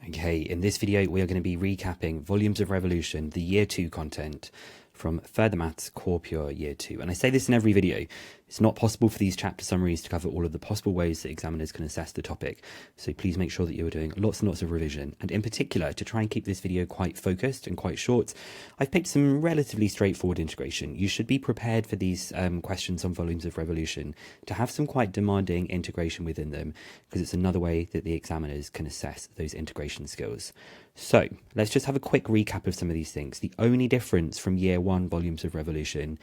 Okay, in this video we are going to be recapping Volumes of Revolution, the Year 2 content from Further Maths Core Pure Year 2. And I say this in every video. It's not possible for these chapter summaries to cover all of the possible ways that examiners can assess the topic. So please make sure that you are doing lots and lots of revision. And in particular, to try and keep this video quite focused and quite short, I've picked some relatively straightforward integration. You should be prepared for these questions on Volumes of Revolution to have some quite demanding integration within them, because it's another way that the examiners can assess those integration skills. So let's just have a quick recap of some of these things. The only difference from Year 1 Volumes of Revolution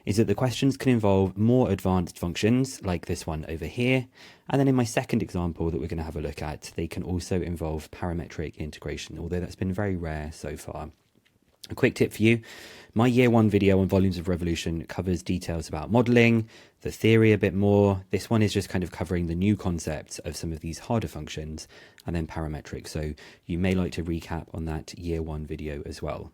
is that the questions can involve more advanced functions like this one over here. And then in my second example that we're going to have a look at, they can also involve parametric integration, although that's been very rare so far. A quick tip for you, my Year 1 video on Volumes of Revolution covers details about modelling, the theory a bit more. This one is just kind of covering the new concepts of some of these harder functions and then parametric. So you may like to recap on that Year 1 video as well.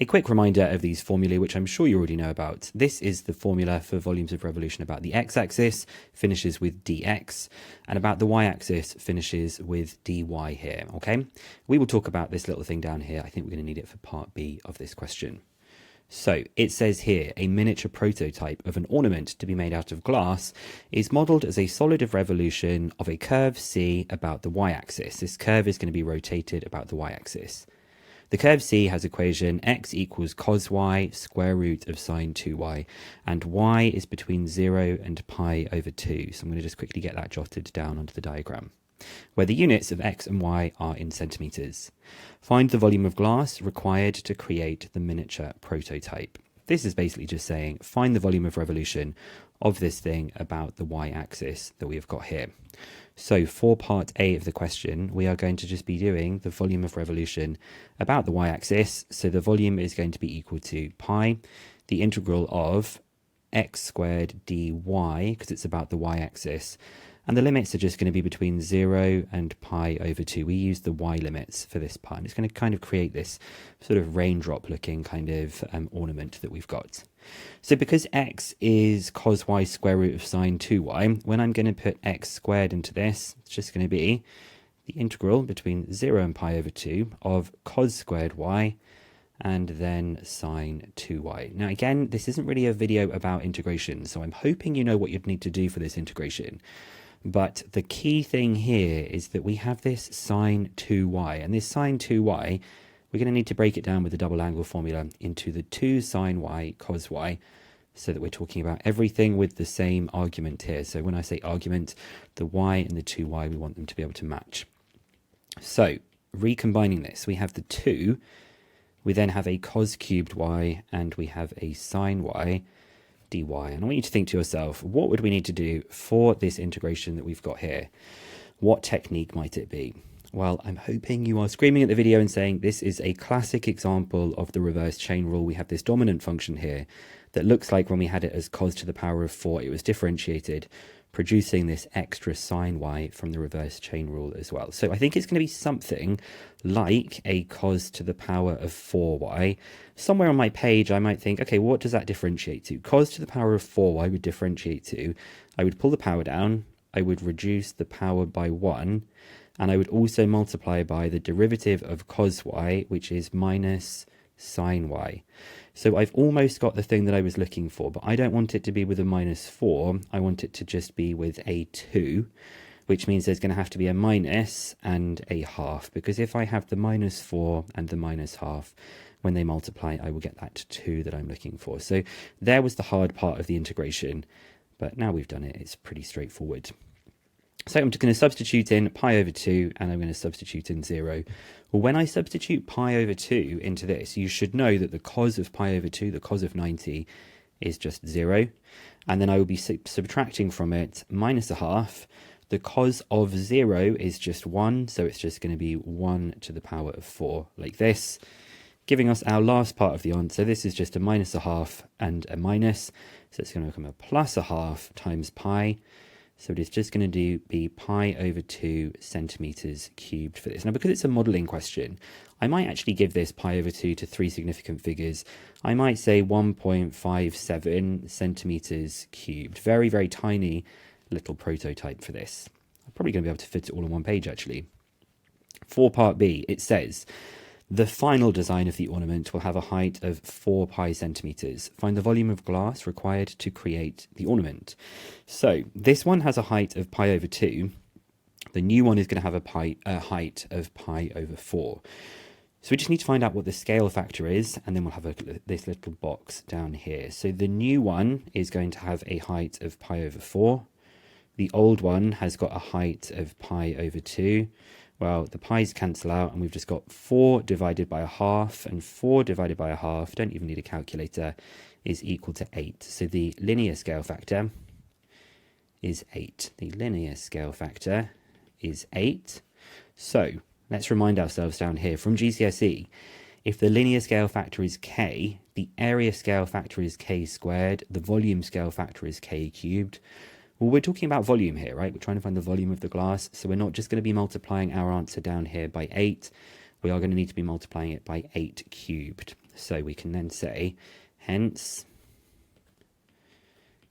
A quick reminder of these formulae, which I'm sure you already know about. This is the formula for Volumes of Revolution about the x-axis, finishes with dx, and about the y-axis finishes with dy here, okay? We will talk about this little thing down here. I think we're going to need it for part B of this question. So it says here, a miniature prototype of an ornament to be made out of glass is modelled as a solid of revolution of a curve C about the y-axis. This curve is going to be rotated about the y-axis. The curve C has equation x equals cos y square root of sine 2y, and y is between 0 and pi over 2. So I'm going to just quickly get that jotted down onto the diagram, where the units of x and y are in centimetres. Find the volume of glass required to create the miniature prototype. This is basically just saying find the volume of revolution of this thing about the y-axis that we have got here. So for part A of the question, we are going to just be doing the volume of revolution about the y-axis. So the volume is going to be equal to pi, the integral of x squared dy, because it's about the y-axis. And the limits are just going to be between 0 and pi over 2. We use the y limits for this part. And it's going to kind of create this sort of raindrop looking kind of ornament that we've got. So because x is cos y square root of sine 2y, when I'm going to put x squared into this, it's just going to be the integral between 0 and pi over 2 of cos squared y and then sine 2y. Now again, this isn't really a video about integration, so I'm hoping you know what you'd need to do for this integration. But the key thing here is that we have this sine 2y, and this sine 2y, we're going to need to break it down with the double angle formula into the 2 sine y cos y, so that we're talking about everything with the same argument here. So when I say argument, the y and the 2y, we want them to be able to match. So recombining this, we have the 2, we then have a cos cubed y, and we have a sine y dy. And I want you to think to yourself, what would we need to do for this integration that we've got here? What technique might it be? Well, I'm hoping you are screaming at the video and saying this is a classic example of the reverse chain rule. We have this dominant function here that looks like when we had it as cos to the power of 4, it was differentiated, producing this extra sine y from the reverse chain rule as well. So I think it's going to be something like a cos to the power of 4y. Somewhere on my page, I might think, okay, what does that differentiate to? Cos to the power of 4y would differentiate to, I would pull the power down, I would reduce the power by 1, and I would also multiply by the derivative of cos y, which is minus sine y. So I've almost got the thing that I was looking for, but I don't want it to be with a minus 4. I want it to just be with a 2, which means there's going to have to be a minus and a half, because if I have the minus 4 and the minus half, when they multiply, I will get that 2 that I'm looking for. So there was the hard part of the integration, but now we've done it, it's pretty straightforward. So I'm just going to substitute in pi over 2, and I'm going to substitute in 0. Well, when I substitute pi over 2 into this, you should know that the cos of pi over 2, the cos of 90, is just 0. And then I will be subtracting from it minus a half. The cos of 0 is just 1, so it's just going to be 1 to the power of 4, like this, giving us our last part of the answer. This is just a minus a half and a minus, so it's going to become a plus a half times pi. So it is just going to be pi over 2 centimetres cubed for this. Now, because it's a modelling question, I might actually give this pi over 2 to 3 significant figures. I might say 1.57 centimetres cubed. Very, very tiny little prototype for this. I'm probably going to be able to fit it all on one page, actually. For part B, it says, the final design of the ornament will have a height of 4 pi centimeters. Find the volume of glass required to create the ornament. So this one has a height of pi over 2. The new one is going to have a height of pi over 4. So we just need to find out what the scale factor is, and then we'll have a look at this little box down here. So the new one is going to have a height of pi over 4. The old one has got a height of pi over 2. Well, the pi's cancel out, and we've just got 4 divided by a half, and 4 divided by a half, don't even need a calculator, is equal to 8. So the linear scale factor is 8. The linear scale factor is 8. So let's remind ourselves down here from GCSE, if the linear scale factor is k, the area scale factor is k squared, the volume scale factor is k cubed. Well, we're talking about volume here, right? We're trying to find the volume of the glass, so we're not just going to be multiplying our answer down here by 8. We are going to need to be multiplying it by 8 cubed. So we can then say, hence,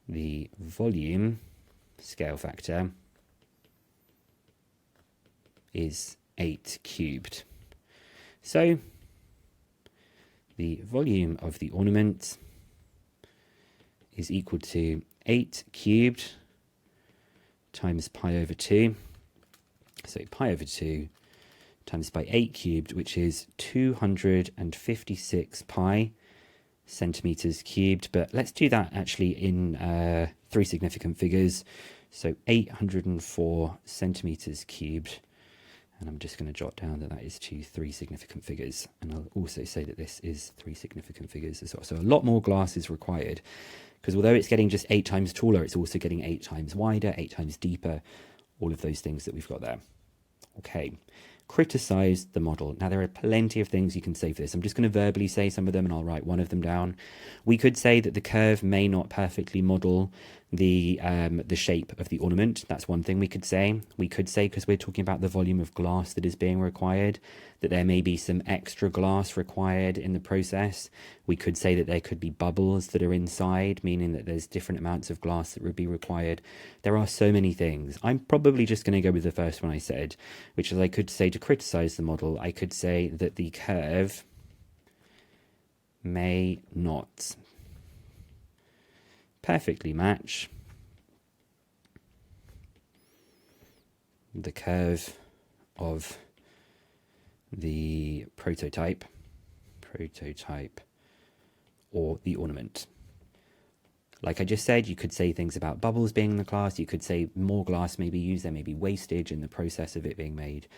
the volume scale factor is 8 cubed. So the volume of the ornament is equal to 8 cubed times pi over 2. So pi over 2 times by 8 cubed, which is 256 pi centimeters cubed. But let's do that actually in 3 significant figures. So 804 centimeters cubed. And I'm just going to jot down that that is to 3 significant figures. And I'll also say that this is 3 significant figures as well. So a lot more glass is required, because although it's getting just 8 times taller, it's also getting 8 times wider, 8 times deeper, all of those things that we've got there. Okay, criticize the model. Now, there are plenty of things you can say for this. I'm just going to verbally say some of them, and I'll write one of them down. We could say that the curve may not perfectly model the shape of the ornament. That's one thing we could say. We could say, because we're talking about the volume of glass that is being required, that there may be some extra glass required in the process. We could say that there could be bubbles that are inside, meaning that there's different amounts of glass that would be required. There are so many things. I'm probably just going to go with the first one I said, which is I could say, to criticize the model, I could say that the curve may not perfectly match the curve of the prototype or the ornament. Like I just said, you could say things about bubbles being in the class, you could say more glass may be used, there may be wastage in the process of it being made,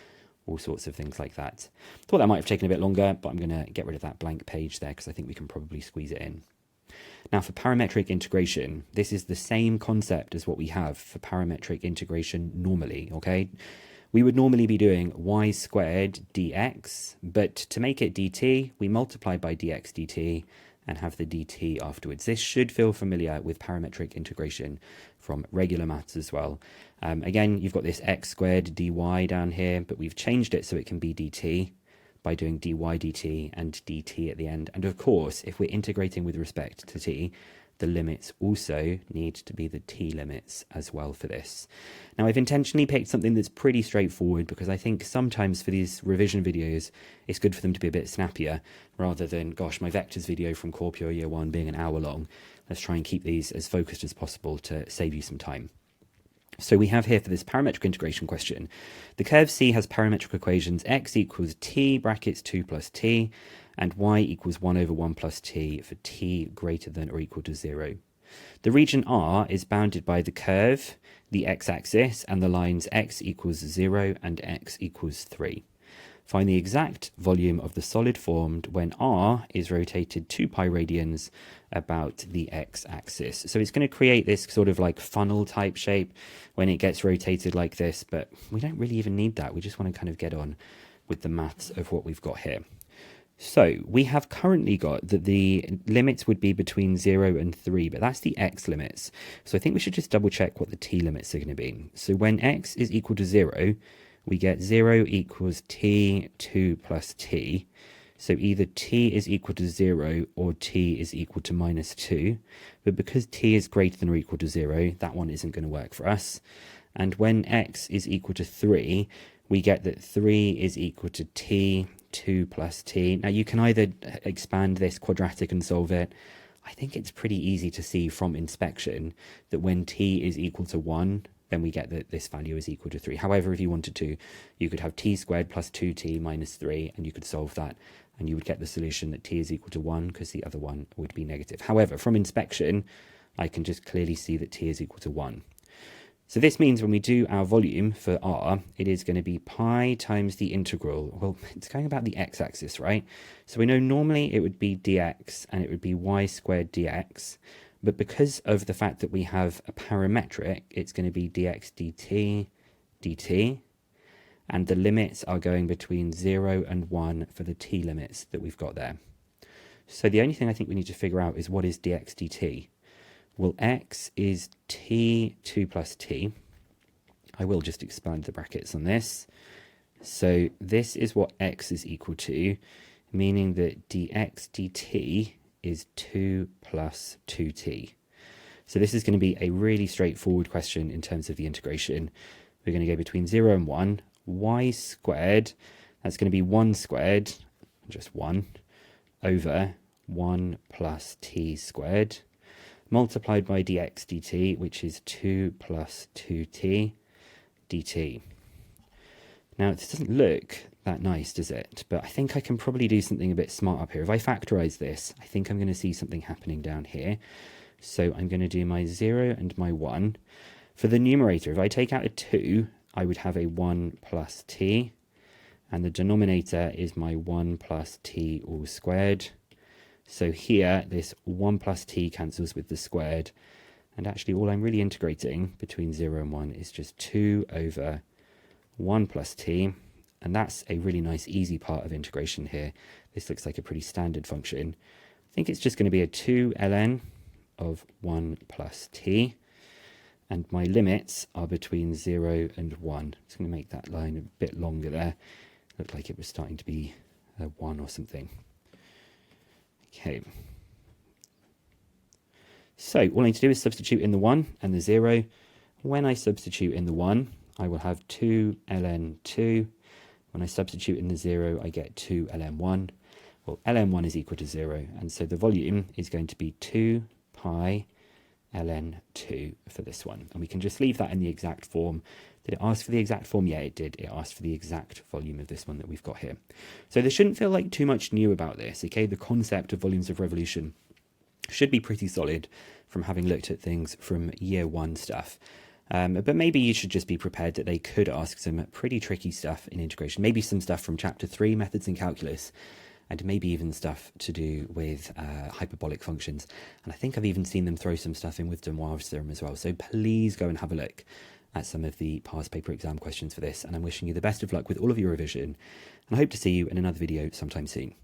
all sorts of things like that. Thought that might have taken a bit longer, but I'm going to get rid of that blank page there because I think we can probably squeeze it in. Now, for parametric integration, this is the same concept as what we have for parametric integration normally, okay? We would normally be doing y squared dx, but to make it dt, we multiply by dx dt and have the dt afterwards. This should feel familiar with parametric integration from regular maths as well. Again, you've got this x squared dy down here, but we've changed it so it can be dt by doing dy dt and dt at the end. And of course, if we're integrating with respect to t, the limits also need to be the t limits as well for this. Now, I've intentionally picked something that's pretty straightforward because I think sometimes for these revision videos, it's good for them to be a bit snappier rather than, gosh, my vectors video from Core Pure Year 1 being an hour long. Let's try and keep these as focused as possible to save you some time. So we have here for this parametric integration question, the curve C has parametric equations x equals t brackets 2 plus t and y equals 1 over 1 plus t for t greater than or equal to 0. The region R is bounded by the curve, the x-axis, and the lines x equals 0 and x equals 3. Find the exact volume of the solid formed when R is rotated 2 pi radians about the x-axis. So it's going to create this sort of like funnel type shape when it gets rotated like this, but we don't really even need that. We just want to kind of get on with the maths of what we've got here. So we have currently got that the limits would be between 0 and 3, but that's the x limits. So I think we should just double check what the t limits are going to be. So when x is equal to 0, we get 0 equals t2 plus t. So either t is equal to 0 or t is equal to minus 2. But because t is greater than or equal to 0, that one isn't going to work for us. And when x is equal to 3, we get that 3 is equal to t, 2 plus t. Now you can either expand this quadratic and solve it. I think it's pretty easy to see from inspection that when t is equal to 1, then we get that this value is equal to 3. However, if you wanted to, you could have t squared plus 2t minus 3, and you could solve that, and you would get the solution that t is equal to 1, because the other one would be negative. However, from inspection, I can just clearly see that t is equal to 1. So this means when we do our volume for r, it is going to be pi times the integral. Well, it's going about the x-axis, right? So we know normally it would be dx, and it would be y squared dx. But because of the fact that we have a parametric, it's going to be dx dt, and the limits are going between 0 and 1 for the t limits that we've got there. So the only thing I think we need to figure out is what is dx dt. Well, x is t2 plus t. I will just expand the brackets on this. So this is what x is equal to, meaning that dx dt is 2 plus 2t. So this is going to be a really straightforward question in terms of the integration. We're going to go between 0 and 1. Y squared, that's going to be 1 squared, just 1, over 1 plus t squared, multiplied by dx dt, which is 2 plus 2t dt. Now, this doesn't look that nice, does it? But I think I can probably do something a bit smart up here. If I factorize this, I think I'm going to see something happening down here. So I'm going to do my 0 and my 1. For the numerator, if I take out a 2, I would have a 1 plus t. And the denominator is my 1 plus t all squared. So here, this 1 plus t cancels with the squared. And actually, all I'm really integrating between 0 and 1 is just 2 over 1 plus t. And that's a really nice, easy part of integration here. This looks like a pretty standard function. I think it's just going to be a 2 ln of 1 plus t. And my limits are between 0 and 1. I'm just going to make that line a bit longer there. Looked like it was starting to be a 1 or something. Okay. So all I need to do is substitute in the 1 and the 0. When I substitute in the 1, I will have 2 ln 2. When I substitute in the 0, I get 2 ln 1. Well, ln 1 is equal to 0, and so the volume is going to be 2 pi ln 2 for this one. And we can just leave that in the exact form. Did it ask for the exact form? Yeah, it did. It asked for the exact volume of this one that we've got here. So there shouldn't feel like too much new about this, okay? The concept of volumes of revolution should be pretty solid from having looked at things from year 1 stuff. But maybe you should just be prepared that they could ask some pretty tricky stuff in integration. Maybe some stuff from chapter 3, methods in calculus, and maybe even stuff to do with hyperbolic functions. And I think I've even seen them throw some stuff in with de Moivre's theorem as well. So please go and have a look at some of the past paper exam questions for this. And I'm wishing you the best of luck with all of your revision. And I hope to see you in another video sometime soon.